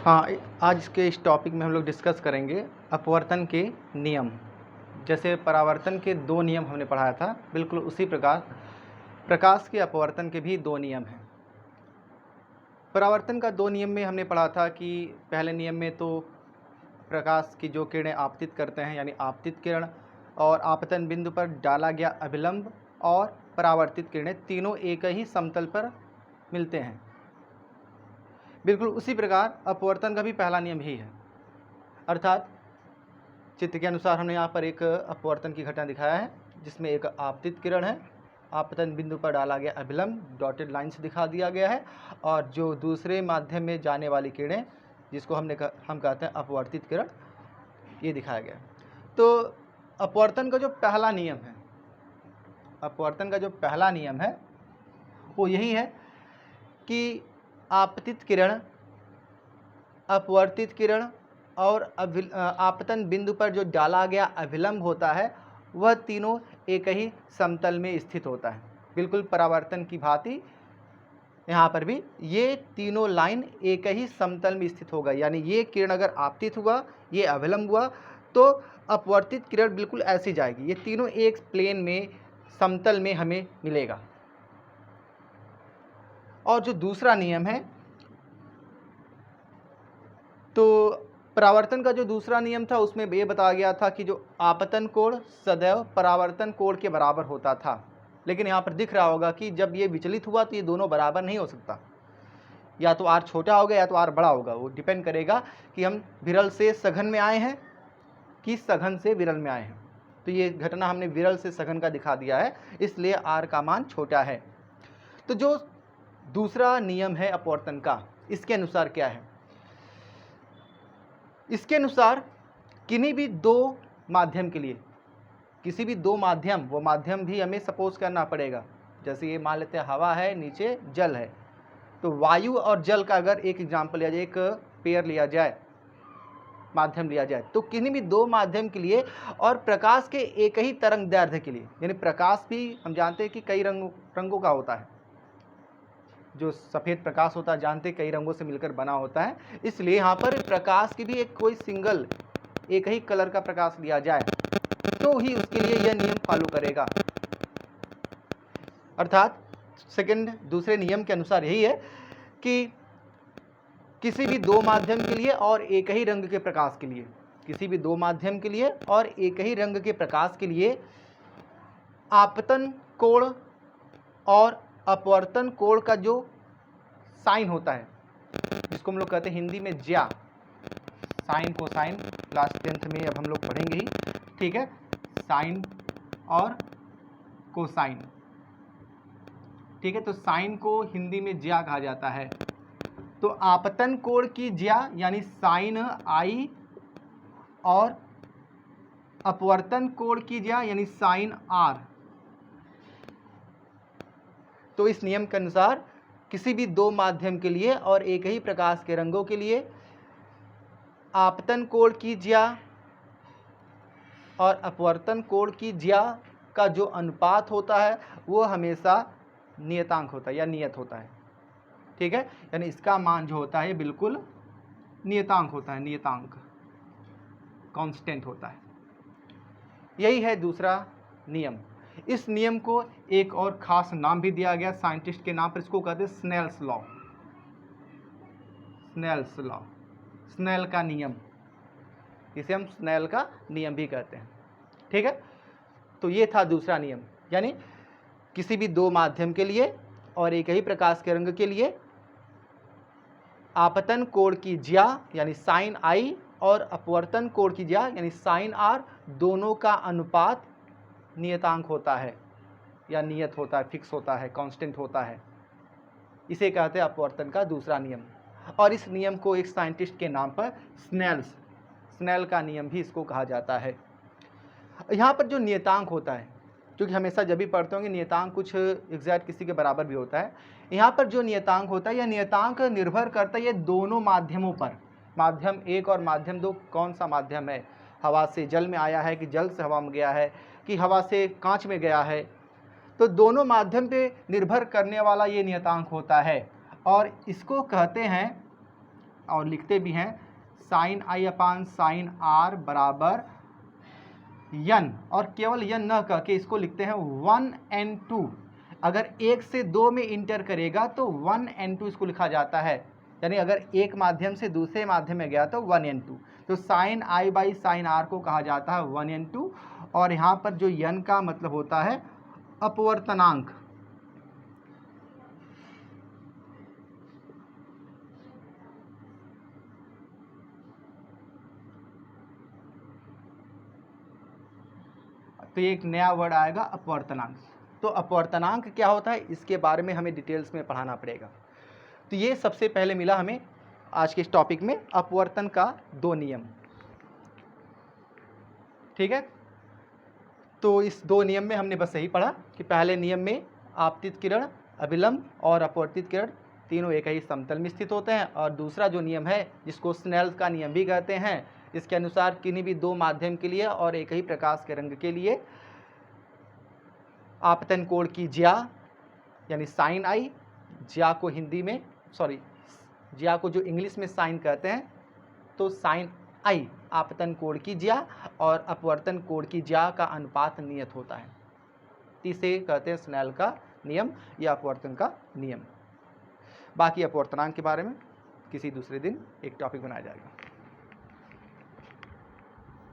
हाँ, आज के इस टॉपिक में हम लोग डिस्कस करेंगे अपवर्तन के नियम। जैसे परावर्तन के 2 नियम हमने पढ़ाया था, बिल्कुल उसी प्रकार प्रकाश के अपवर्तन के भी 2 नियम हैं। परावर्तन का 2 नियम में हमने पढ़ा था कि पहले नियम में तो प्रकाश की जो किरणें आपतित करते हैं, यानी आपतित किरण और आपतन बिंदु पर डाला गया अभिलंब और परावर्तित किरणें तीनों एक ही समतल पर मिलते हैं। बिल्कुल उसी प्रकार अपवर्तन का भी पहला नियम यही है, अर्थात चित्र के अनुसार हमने यहाँ पर एक अपवर्तन की घटना दिखाया है जिसमें एक आपतित किरण है, आपतन बिंदु पर डाला गया अभिलंब डॉटेड लाइन से दिखा दिया गया है, और जो दूसरे माध्यम में जाने वाली किरणें जिसको हम कहते हैं अपवर्तित किरण, ये दिखाया गया है। तो अपवर्तन का जो पहला नियम है, अपवर्तन का जो पहला नियम है वो यही है कि आपतित किरण, अपवर्तित किरण और आपतन बिंदु पर जो डाला गया अभिलंब होता है वह तीनों एक ही समतल में स्थित होता है। बिल्कुल परावर्तन की भांति यहाँ पर भी ये तीनों लाइन एक ही समतल में स्थित होगा, यानी ये किरण अगर आपतित हुआ, ये अभिलंब हुआ, तो अपवर्तित किरण बिल्कुल ऐसी जाएगी। ये तीनों एक प्लेन में समतल में हमें मिलेगा। और जो दूसरा नियम है, तो परावर्तन का जो दूसरा नियम था उसमें ये बताया गया था कि जो आपतन कोण सदैव परावर्तन कोण के बराबर होता था। लेकिन यहाँ पर दिख रहा होगा कि जब ये विचलित हुआ तो ये दोनों बराबर नहीं हो सकता, या तो आर छोटा होगा या तो आर बड़ा होगा। वो डिपेंड करेगा कि हम विरल से सघन में आए हैं कि सघन से विरल में आए हैं। तो ये घटना हमने विरल से सघन का दिखा दिया है, इसलिए आर का मान छोटा है। तो जो दूसरा नियम है अपवर्तन का, इसके अनुसार क्या है? इसके अनुसार किन्हीं भी 2 माध्यम के लिए, किसी भी 2 माध्यम, वो माध्यम भी हमें सपोज करना पड़ेगा। जैसे ये मान लेते हैं हवा है, नीचे जल है, तो वायु और जल का अगर एक एग्जाम्पल लिया जाए, एक पेयर लिया जाए, माध्यम लिया जाए, तो किन्हीं भी 2 माध्यम के लिए और प्रकाश के एक ही तरंग दैर्ध्य के लिए, यानी प्रकाश भी हम जानते हैं कि कई रंगों का होता है। जो सफ़ेद प्रकाश होता है जानते हैं कई रंगों से मिलकर बना होता है, इसलिए यहाँ पर प्रकाश की भी एक कोई सिंगल एक ही कलर का प्रकाश लिया जाए तो ही उसके लिए यह नियम फॉलो करेगा। अर्थात दूसरे नियम के अनुसार यही है कि किसी भी 2 माध्यम के लिए और एक ही रंग के प्रकाश के लिए, किसी भी 2 माध्यम के लिए और एक ही रंग के प्रकाश के लिए आपतन कोण और अपवर्तन कोण का जो साइन होता है, जिसको हम लोग कहते हैं हिंदी में ज्या, साइन कोसाइन, क्लास 10th में अब हम लोग पढ़ेंगे ही, ठीक है, साइन और कोसाइन, ठीक है। तो साइन को हिंदी में ज्या कहा जाता है। तो आपतन कोण की ज्या यानी साइन आई और अपवर्तन कोण की ज्या यानी साइन आर। तो इस नियम के अनुसार किसी भी 2 माध्यम के लिए और एक ही प्रकाश के रंगों के लिए आपतन कोण की ज्या और अपवर्तन कोण की ज्या का जो अनुपात होता है वो हमेशा नियतांक होता है या नियत होता है, ठीक है। यानी इसका मान जो होता है बिल्कुल नियतांक होता है, नियतांक कांस्टेंट होता है। यही है दूसरा नियम। इस नियम को एक और खास नाम भी दिया गया साइंटिस्ट के नाम पर, इसको कहते हैं Snell's law, Snell's law, Snell का नियम, इसे हम स्नेल का नियम भी कहते हैं, ठीक है। तो ये था दूसरा नियम, यानी किसी भी 2 माध्यम के लिए और एक ही प्रकाश के रंग के लिए आपतन कोण की ज्या यानी साइन आई और अपवर्तन कोण की ज्या यानी साइन आर, दोनों का अनुपात नियतांक होता है या नियत होता है, फिक्स होता है, कांस्टेंट होता है। इसे कहते हैं अपवर्तन का दूसरा नियम। और इस नियम को एक साइंटिस्ट के नाम पर स्नेल का नियम भी इसको कहा जाता है। यहाँ पर जो नियतांक होता है, क्योंकि हमेशा जब भी पढ़ते होंगे नियतांक कुछ एग्जैक्ट किसी के बराबर भी होता है, यहाँ पर जो नियतांक होता है यह नियतांक निर्भर करता है ये दोनों माध्यमों पर, माध्यम 1 और माध्यम 2 कौन सा माध्यम है, हवा से जल में आया है कि जल से हवा में गया है कि हवा से कांच में गया है। तो दोनों माध्यम पे निर्भर करने वाला ये नियतांक होता है और इसको कहते हैं और लिखते भी हैं sine i upon sine r बराबर यन, और केवल यन न कह के इसको लिखते हैं 1n2। अगर 1 से 2 में इंटर करेगा तो 1n2 इसको लिखा जाता है, यानी अगर एक माध्यम से दूसरे माध्यम में गया तो 1n2। तो sine i by sine r को कहा जाता है 1n2, और यहाँ पर जो यन का मतलब होता है अपवर्तनांक। तो ये एक नया वर्ड आएगा अपवर्तनांक। तो अपवर्तनांक क्या होता है इसके बारे में हमें डिटेल्स में पढ़ाना पड़ेगा। तो ये सबसे पहले मिला हमें आज के इस टॉपिक में अपवर्तन का 2 नियम। ठीक है, तो इस 2 नियम में हमने बस यही पढ़ा कि पहले नियम में आपतित किरण, अभिलंब और अपवर्तित किरण तीनों एक ही समतल में स्थित होते हैं, और दूसरा जो नियम है जिसको स्नेल का नियम भी कहते हैं, इसके अनुसार किन्हीं भी 2 माध्यम के लिए और एक ही प्रकाश के रंग के लिए आपतन कोण की ज्या यानी साइन आई, ज्या को हिंदी में ज्या को जो इंग्लिश में साइन कहते हैं, तो साइन आई आपतन कोण की ज्या और अपवर्तन कोण की ज्या का अनुपात नियत होता है। इसे कहते हैं स्नेल का नियम या अपवर्तन का नियम। बाकी अपवर्तनांक के बारे में किसी दूसरे दिन एक टॉपिक बनाया जाएगा।